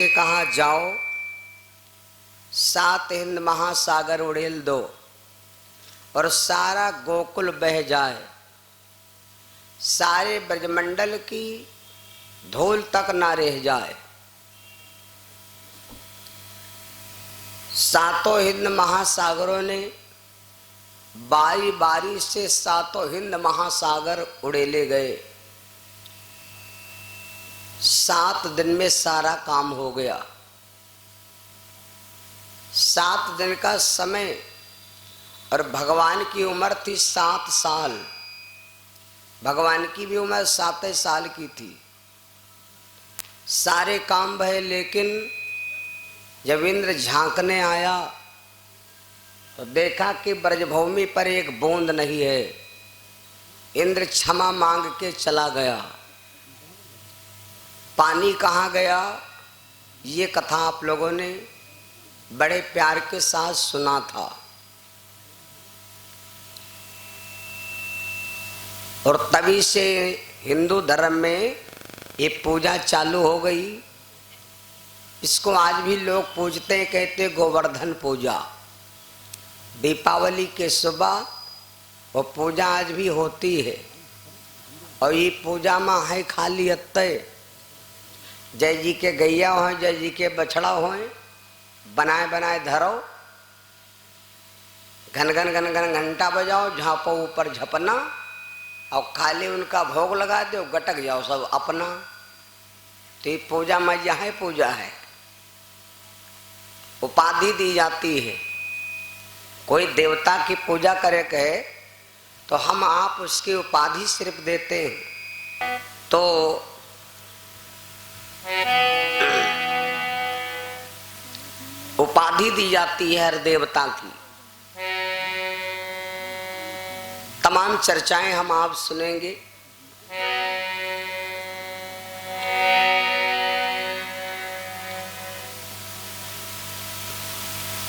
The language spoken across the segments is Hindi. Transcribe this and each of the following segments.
कहा जाओ सात हिंद महासागर उड़ेल दो और सारा गोकुल बह जाए, सारे ब्रजमंडल की धूल तक ना रह जाए। सातों हिंद महासागरों ने बारी बारी से सातों हिंद महासागर उड़ेले गए। 7 दिन में सारा काम हो गया। 7 दिन का समय और भगवान की उम्र थी 7 साल। भगवान की भी उम्र 7 साल की थी। सारे काम भये, लेकिन जब इंद्र झांकने आया तो देखा कि ब्रजभूमि पर एक बूंद नहीं है। इंद्र क्षमा मांग के चला गया। पानी कहाँ गया, ये कथा आप लोगों ने बड़े प्यार के साथ सुना था। और तभी से हिंदू धर्म में ये पूजा चालू हो गई। इसको आज भी लोग पूजते हैं, कहते गोवर्धन पूजा। दीपावली के सुबह वो पूजा आज भी होती है। और ये पूजा में है खाली अत्ते जय जी के गैया हो, जय जी के बछड़ा हो, बनाए बनाए धरो, घन घन घन घन घंटा बजाओ, झाँपो ऊपर झपना और खाली उनका भोग लगा दो, गटक जाओ सब अपना। तो ये पूजा में यहाँ पूजा है। उपाधि दी जाती है। कोई देवता की पूजा करे कहे तो हम आप उसकी उपाधि सिर्फ देते हैं। तो उपाधि दी जाती है हर देवता की। तमाम चर्चाएं हम आप सुनेंगे।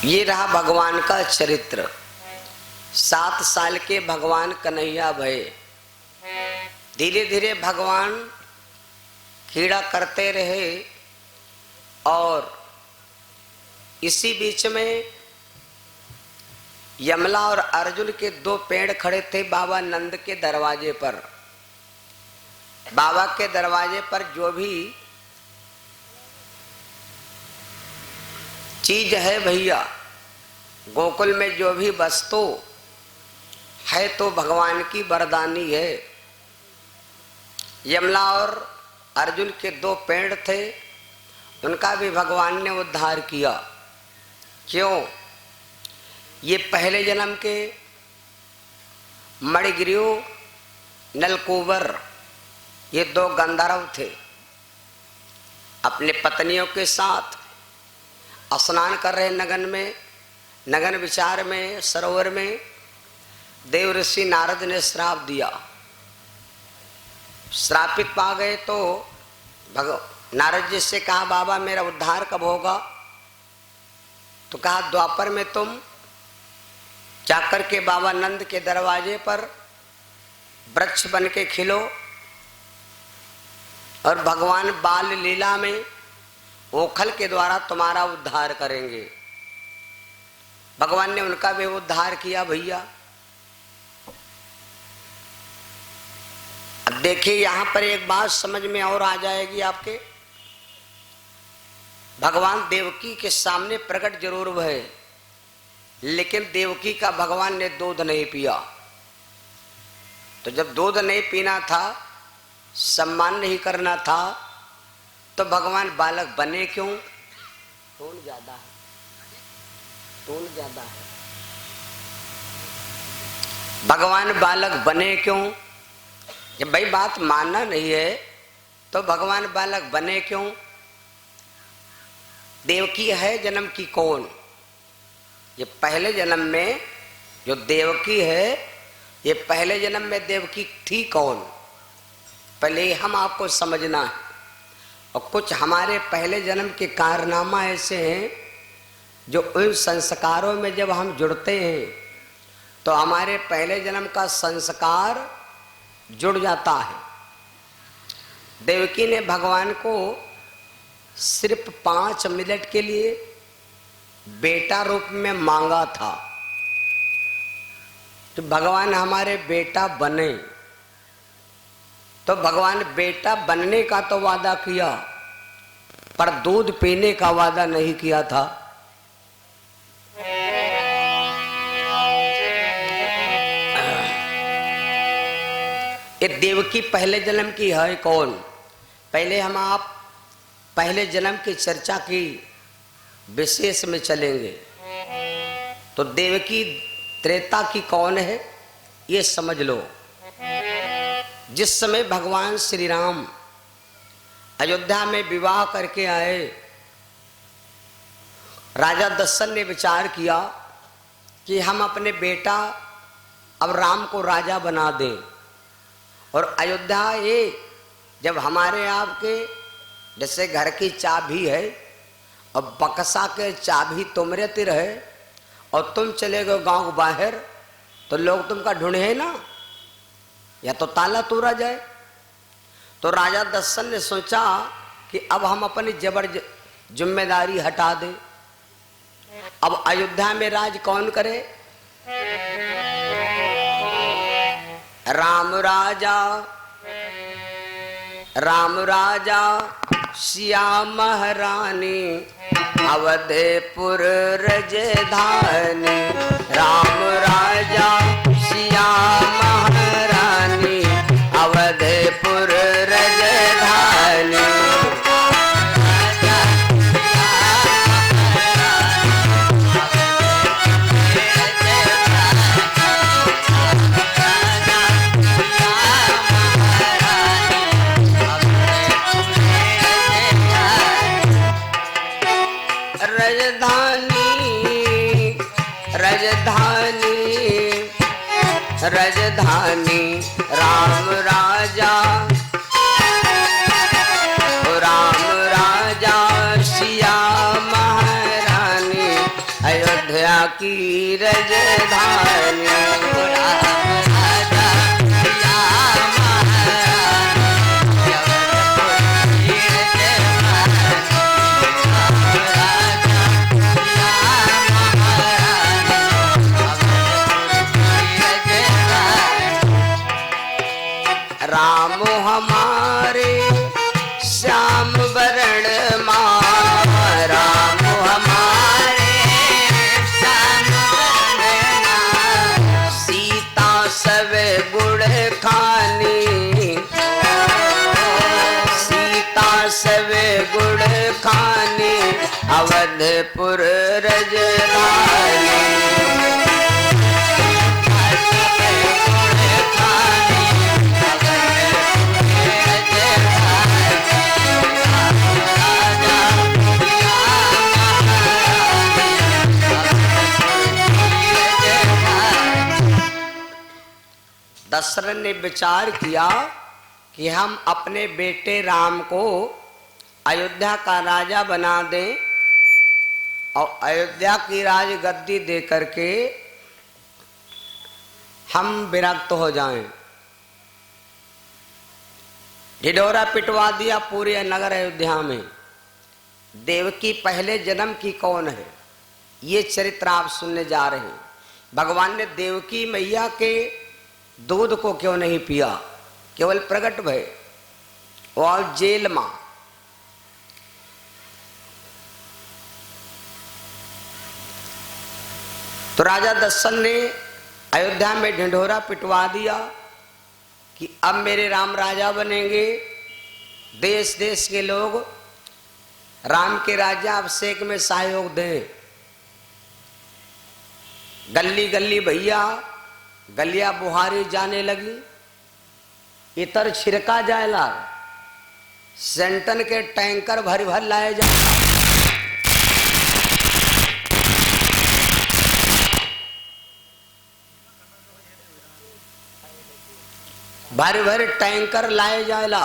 ये रहा भगवान का चरित्र। 7 साल के भगवान कन्हैया भये। धीरे धीरे भगवान कीड़ा करते रहे और इसी बीच में यमला और अर्जुन के 2 पेड़ खड़े थे बाबा नंद के दरवाजे पर। बाबा के दरवाजे पर जो भी चीज है भैया, गोकुल में जो भी वस्तु है तो भगवान की वरदानी है। यमला और अर्जुन के 2 पेड़ थे, उनका भी भगवान ने उद्धार किया। क्यों? ये पहले जन्म के मणिग्रीव, नलकूबर, ये 2 गंधर्व थे। अपने पत्नियों के साथ स्नान कर रहे नगन विचार में, सरोवर में। देव ऋषि नारद ने श्राप दिया। श्रापित पा गए तो नारद जी से कहा बाबा मेरा उद्धार कब होगा? तो कहा द्वापर में तुम जाकर के बाबा नंद के दरवाजे पर वृक्ष बन के खिलो और भगवान बाल लीला में ओखल के द्वारा तुम्हारा उद्धार करेंगे। भगवान ने उनका भी उद्धार किया भैया। अब देखिए यहां पर एक बात समझ में और आ जाएगी आपके। भगवान देवकी के सामने प्रकट जरूर हुए, लेकिन देवकी का भगवान ने दूध नहीं पिया। तो जब दूध नहीं पीना था, सम्मान नहीं करना था, तो भगवान बालक बने क्यों? टोन ज्यादा है, टोन ज्यादा है। भगवान बालक बने क्यों? जब भाई बात मानना नहीं है तो भगवान बालक बने क्यों? देवकी है जन्म की कौन? ये पहले जन्म में जो देवकी है, ये पहले जन्म में देवकी थी कौन? पहले हम आपको समझना है। और कुछ हमारे पहले जन्म के कारनामा ऐसे हैं जो उन संस्कारों में जब हम जुड़ते हैं तो हमारे पहले जन्म का संस्कार जुड़ जाता है। देवकी ने भगवान को सिर्फ 5 मिनट के लिए बेटा रूप में मांगा था तो भगवान हमारे बेटा बने। तो भगवान बेटा बनने का तो वादा किया पर दूध पीने का वादा नहीं किया था। ये देवकी पहले जन्म की है कौन? पहले हम आप पहले जन्म की चर्चा की विशेष में चलेंगे। तो देवकी त्रेता की कौन है ये समझ लो। जिस समय भगवान श्री राम अयोध्या में विवाह करके आए, राजा दशरथ ने विचार किया कि हम अपने बेटा अब राम को राजा बना दें। और अयोध्या ये जब हमारे आपके जैसे घर की चाबी है और बक्सा के चाबी तुम रहती रहे और तुम चले गए गांव बाहर तो लोग तुमका ढूंढे ना, या तो ताला तोड़ा जाए। तो राजा दशरथ ने सोचा कि अब हम अपनी जिम्मेदारी हटा दें। अब अयोध्या में राज कौन करे? राम राजा सिया महारानी अवधपुर रजधानी। राम राजा सिया महारानी अवधपुर रजधानी। राजधानी राम राजा सिया महारानी अयोध्या की राजधानी। राम हमारे श्याम वरण मां, राम हमारे श्याम वरण मां। सीता सब गुण खानी, सीता सब गुण खानी अवधपुर रजधानी। दशरथ ने विचार किया कि हम अपने बेटे राम को अयोध्या का राजा बना दें और अयोध्या की राज गद्दी दे करके हम विरक्त हो जाएं। ढिढोरा पिटवा दिया पूरे नगर अयोध्या में। देवकी पहले जन्म की कौन है ये चरित्र आप सुनने जा रहे हैं। भगवान ने देवकी मैया के दूध को क्यों नहीं पिया, केवल प्रकट भय और जेल में। तो राजा दशरथ ने अयोध्या में ढिंढोरा पिटवा दिया कि अब मेरे राम राजा बनेंगे। देश देश के लोग राम के राजा अभिषेक में सहयोग दें। गली गली भैया गलिया बुहारी जाने लगी, इतर छिड़का जाएला, सेंटन के टैंकर भर भर लाए जा। भर भर टैंकर लाए जाएला।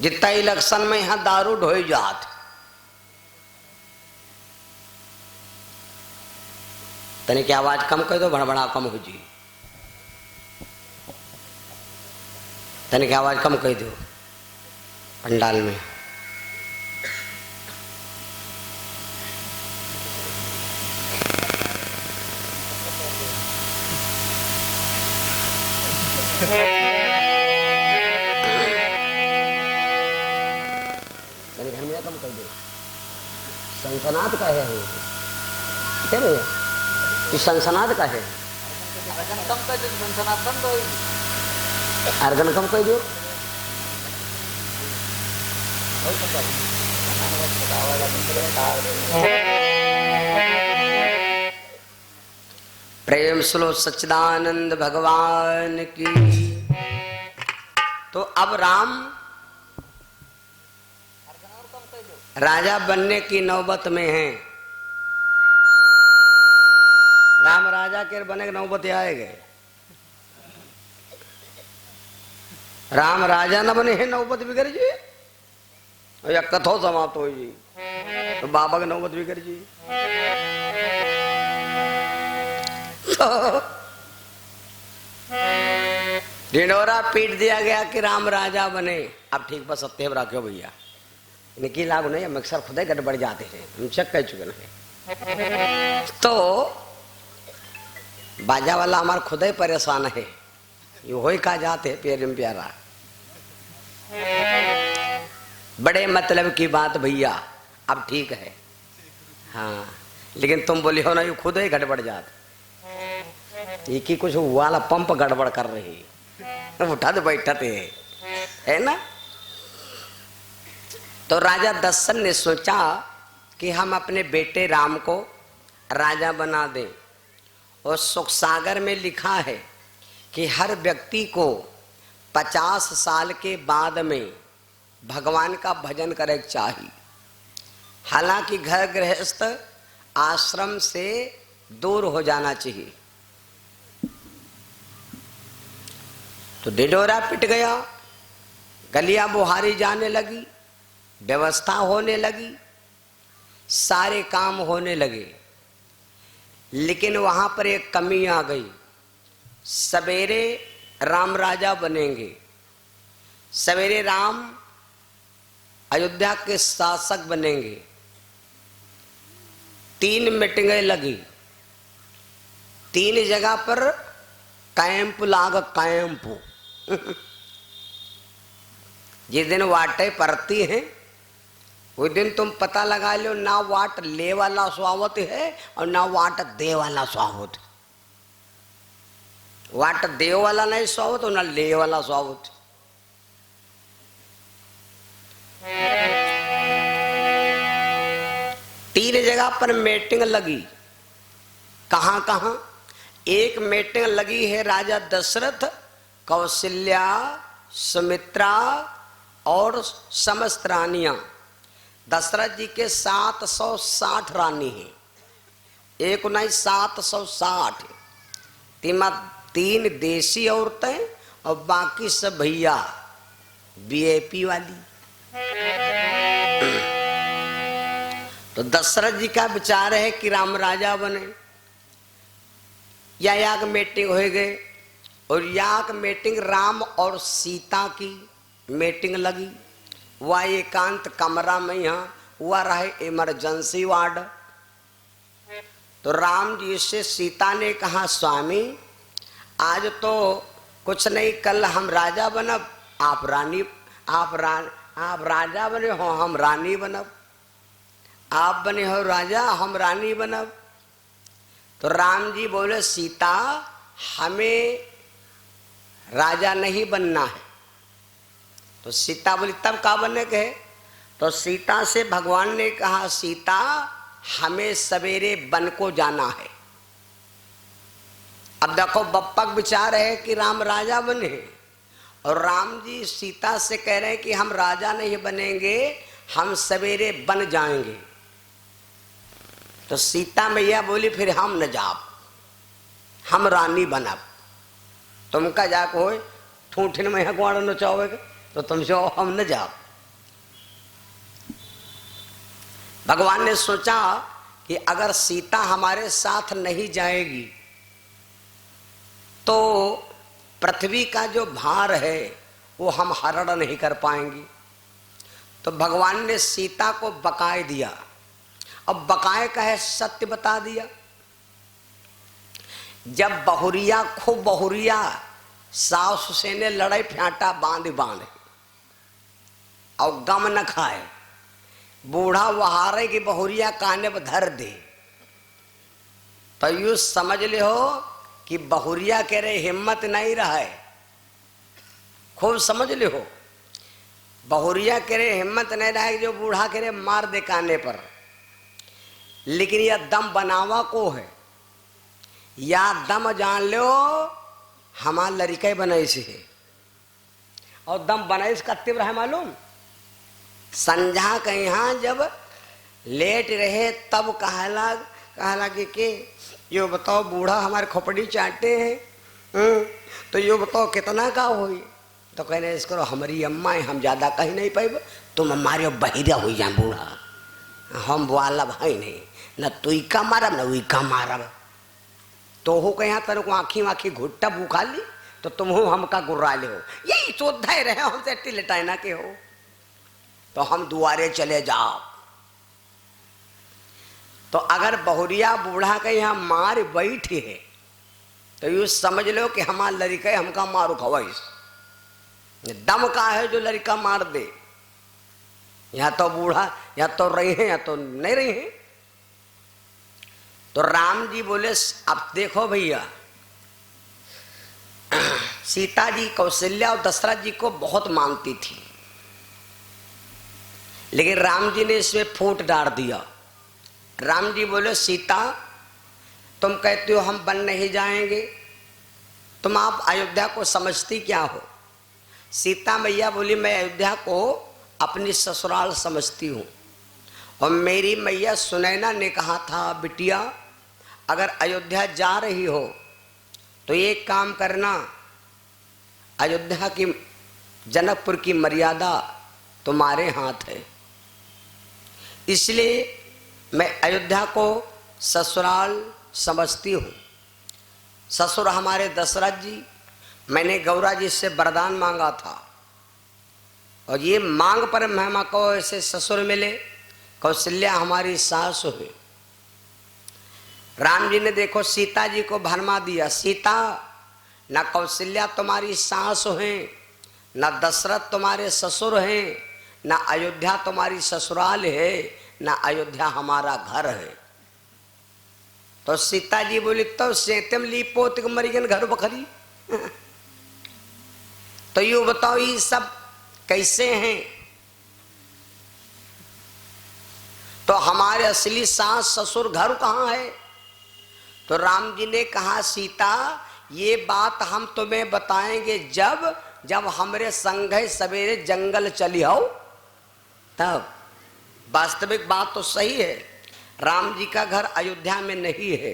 जितना इलेक्शन में यहां दारू ढोई जात, तने की आवाज कम कर दो, भड़बड़ा कम हो जी। तने की आवाज कम कर दो। पंडाल में। घर में कम कर दो। सनसनात का है क्या भैया? सनसनात का है। अर्गन कम कर दो। प्रेम सुनो सच्चिदानंद भगवान की। तो अब राम राजा बनने की नौबत में हैं। राम राजा के बने नौबत आए गए। राम राजा न बने हैं, नौबत बिगड़ जी। या कथो समाप्त हो जी तो बाबा की नौबत बिगड़ जी। तो ढिंढोरा पीट दिया गया कि राम राजा बने। अब ठीक बस सत्य रखो भैया, इनकी लागू नहीं, हम अक्सर खुद ही गड़बड़ जाते हैं, हम चेक कह चुके हैं। तो बाजा वाला हमारा खुद ही परेशान है, ये हो ही कहा जाते हैं प्यारे में प्यारा। बड़े मतलब की बात भैया, अब ठीक है। हाँ लेकिन तुम बोली हो ना ये खुद ही गड़बड़ जाते, ये की कुछ वाला पंप गड़बड़ कर रही, उठा दे बैठते है ना। तो राजा दशरथ ने सोचा कि हम अपने बेटे राम को राजा बना दें। और सुख सागर में लिखा है कि हर व्यक्ति को 50 साल के बाद में भगवान का भजन करे चाहिए। हालांकि घर गृहस्थ आश्रम से दूर हो जाना चाहिए। तो ढिंढोरा पिट गया, गलियां बुहारी जाने लगी, व्यवस्था होने लगी, सारे काम होने लगे। लेकिन वहां पर एक कमी आ गई। सवेरे राम राजा बनेंगे, सवेरे राम अयोध्या के शासक बनेंगे। 3 मीटिंगें लगी, 3 जगह पर कैंप लाग कैंप। जिस दिन वाटें पड़ती हैं उस दिन तुम पता लगा लो, ना वाट ले वाला स्वागत है और ना वाट दे वाला स्वागत। वाट दे वाला नहीं स्वागत और ना ले वाला स्वागत। तीन जगह पर मीटिंग लगी। कहां कहां? एक मीटिंग लगी है राजा दशरथ, कौशल्या, सुमित्रा और समस्त रानियां। दशरथ जी के 760 रानी हैं, एक नहीं 760। 3 देसी औरतें और बाकी सब भैया वीआईपी वाली। तो दशरथ जी का विचार है कि राम राजा बने। या याग मीटिंग हो गए और याग मीटिंग राम और सीता की मीटिंग लगी। वह एकांत कमरा में, यहाँ हुआ रहे इमरजेंसी वार्ड। तो राम जी से सीता ने कहा, स्वामी आज तो कुछ नहीं, कल हम राजा बनब, आप रानी, आप राजा बने हो, हम रानी बनब। आप बने हो राजा, हम रानी बनब। तो राम जी बोले, सीता हमें राजा नहीं बनना है। तो सीता बोली, तब का बनने के? तो सीता से भगवान ने कहा, सीता हमें सवेरे वन को जाना है। अब देखो बप्पा का विचार है कि राम राजा बने, और राम जी सीता से कह रहे हैं कि हम राजा नहीं बनेंगे, हम सवेरे बन जाएंगे। तो सीता मैया बोली, फिर हम न जाब, हम रानी बनब। तुमका जाक हो ठूठिन में गुआड़ न चाहोगे तो तुमसे हम न जाब। भगवान ने सोचा कि अगर सीता हमारे साथ नहीं जाएगी तो पृथ्वी का जो भार है वो हम हरण नहीं कर पाएंगे। तो भगवान ने सीता को बकाए दिया। अब बकाए का है सत्य बता दिया। जब बहुरिया खूब बहुरिया सास से ने लड़ाई फ्याटा बांध बांध और गम न खाए, बूढ़ा वहारे की बहुरिया काने पर धर दे, तो यू समझ ले हो कि बहुरिया कह रहे हिम्मत नहीं रहा है। खूब समझ ले हो, बहुरिया कह रहे हिम्मत नहीं रहा है, जो बूढ़ा कह रहे मार दे काने पर। लेकिन यह दम बनावा को है, या दम जान लो हमार लड़के बनाई से है। और दम बनाई का तीव्र है मालूम, संझा के यहाँ जब लेट रहे तब कहला कि यो बताओ बूढ़ा हमारे खोपड़ी चाटे हैं, तो यो बताओ कितना का होई। तो कहने इसको हमारी अम्मा है, हम ज्यादा कहीं नहीं पाइब, तुम हमारे बहिरा हो जा बूढ़ा, हम वाला भाई नहीं, न तुई का मारब न उई का मारब। तो हो कहीं तेरे को आँखी वाखी घुट्टा बुखा ली, तो तुम हो हमका गुर्रा ले हो, यही चौधा रहे हमसे टिलटाइना के हो, तो हम दुआरे चले जाओ। तो अगर बहुरिया बूढ़ा के यहाँ मार बैठी है तो यू समझ लो कि हमारा लड़का हमका मारो खवाइस। दम का है जो लड़का मार दे, या तो बूढ़ा या तो रही है या तो नहीं रही है। तो राम जी बोले अब देखो भैया, सीता जी कौशल्या और दशरथ जी को बहुत मानती थी, लेकिन राम जी ने इसमें फूट डाल दिया। राम जी बोले सीता तुम कहते हो हम बन नहीं जाएंगे, तुम आप अयोध्या को समझती क्या हो। सीता मैया बोली मैं अयोध्या को अपनी ससुराल समझती हूँ, और मेरी मैया सुनैना ने कहा था बिटिया अगर अयोध्या जा रही हो तो एक काम करना, अयोध्या की जनकपुर की मर्यादा तुम्हारे हाथ है, इसलिए मैं अयोध्या को ससुराल समझती हूँ। ससुर हमारे दशरथ जी, मैंने गौरा जी से वरदान मांगा था, और ये मांग पर महिमा को ऐसे ससुर मिले, कौशल्या हमारी सास है। राम जी ने देखो सीता जी को भरमा दिया, सीता न कौशल्या तुम्हारी सास है, न दशरथ तुम्हारे ससुर हैं, न अयोध्या तुम्हारी ससुराल है, न अयोध्या हमारा घर है। तो सीता जी बोली तो सेतम ली पोत मरियन घर बखरी। तो यू बताओ ये सब कैसे हैं। तो हमारे असली सास ससुर घर कहाँ है। तो राम जी ने कहा सीता ये बात हम तुम्हें बताएंगे जब जब हमरे संग सवेरे जंगल चली हो तब। वास्तविक बात तो सही है, राम जी का घर अयोध्या में नहीं है,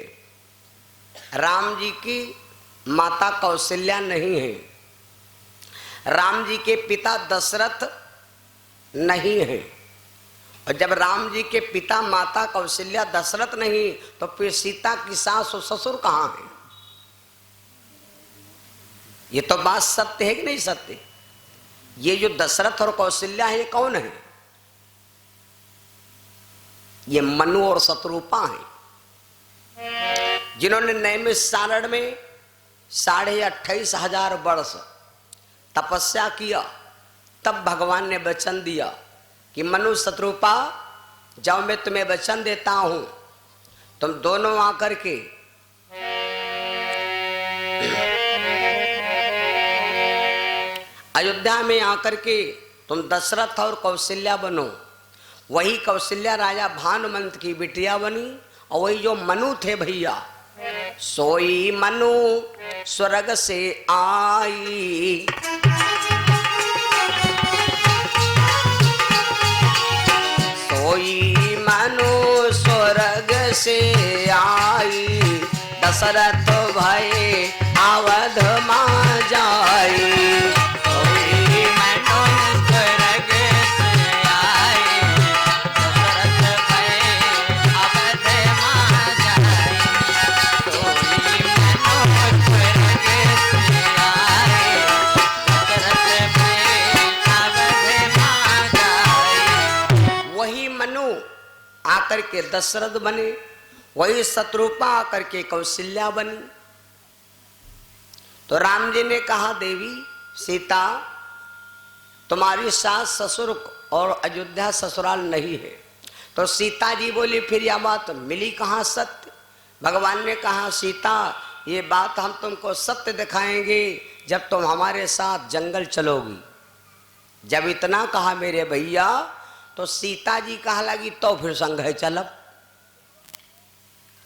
राम जी की माता कौशल्या नहीं है, राम जी के पिता दशरथ नहीं है, और जब राम जी के पिता माता कौशल्या दशरथ नहीं तो फिर सीता की सास और ससुर कहाँ है। ये तो बात सत्य है कि नहीं सत्य। ये जो दशरथ और कौशल्या है ये कौन है। ये मनु और शत्रुपा हैं, जिन्होंने नैमिषारण्य में 28,500 वर्ष तपस्या किया। तब भगवान ने वचन दिया कि मनु शत्रुपा जाओ मैं तुम्हें वचन देता हूं, तुम दोनों आकर के अयोध्या में आकर के तुम दशरथ और कौशल्या बनो। वही कौशल्या राजा भानुमंत की बिटिया बनी, और वही जो मनु थे भैया, सोई मनु स्वर्ग से आई, सोई मनु स्वर्ग से आई, दशरथ भय अवध मां जाई। आकर के दशरथ बने, वही शत्रुपा आकर के कौशल्या बनी। तो राम जी ने कहा देवी सीता तुम्हारी सास ससुर और अयोध्या ससुराल नहीं है। तो सीता जी बोली फिर यह बात मिली कहाँ सत्य। भगवान ने कहा सीता ये बात हम तुमको सत्य दिखाएंगे जब तुम हमारे साथ जंगल चलोगी। जब इतना कहा मेरे भैया तो सीता जी कहा लगी तो फिर संग है चलब।